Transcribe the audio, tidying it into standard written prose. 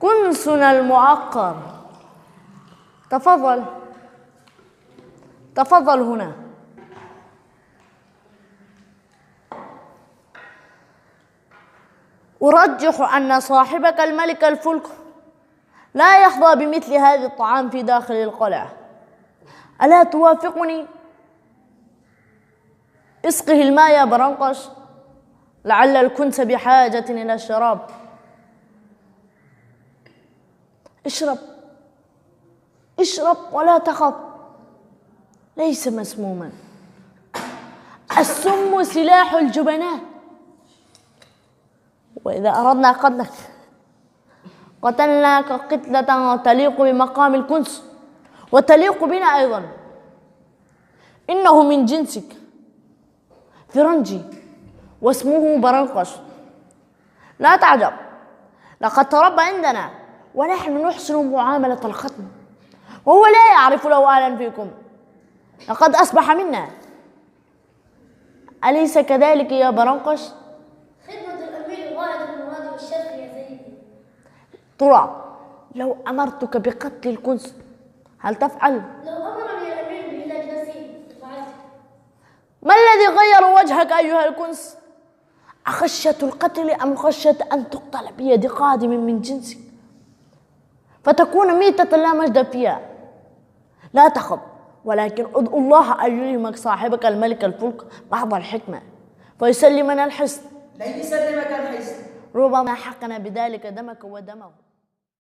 كنسنا المعقر. تفضل تفضل هنا. أرجح أن صاحبك الملك الفلك لا يحظى بمثل هذا الطعام في داخل القلعة. ألا توافقني؟ اسقه الماء يا برنقش، لعل الكنس بحاجة إلى الشراب. اشرب اشرب ولا تخف، ليس مسموما. السم سلاح الجبناء، وإذا أردنا قتلك قتلناك قتلة تليق بمقام الكنس وتليق بنا أيضا. إنه من جنسك، فرنجي واسمه برنقش. لا تعجب، لقد تربى عندنا ونحن نحسن معاملة الختم، وهو لا يعرف لواء فيكم، لقد أصبح منا. أليس كذلك يا برنقش؟ خدمة الأمير غاية من الوادي والشرق يا سيدي. ترى لو أمرتك بقتل الكنس هل تفعل؟ لو أمرني الأمير بعلاج نفسي فعلت. ما الذي غير وجهك أيها الكنس؟ أخشية القتل أم خشية أن تقتل بيد قادم من جنسك فتكون ميتة لا مجد فيها؟ لا تخف، ولكن ادعو الله أن يلهمك صاحبك الملك الفلك بعض الحكمة فيسلمنا الحصن. لا يسلمك الحصن، ربما حقن بذلك دمك ودمه.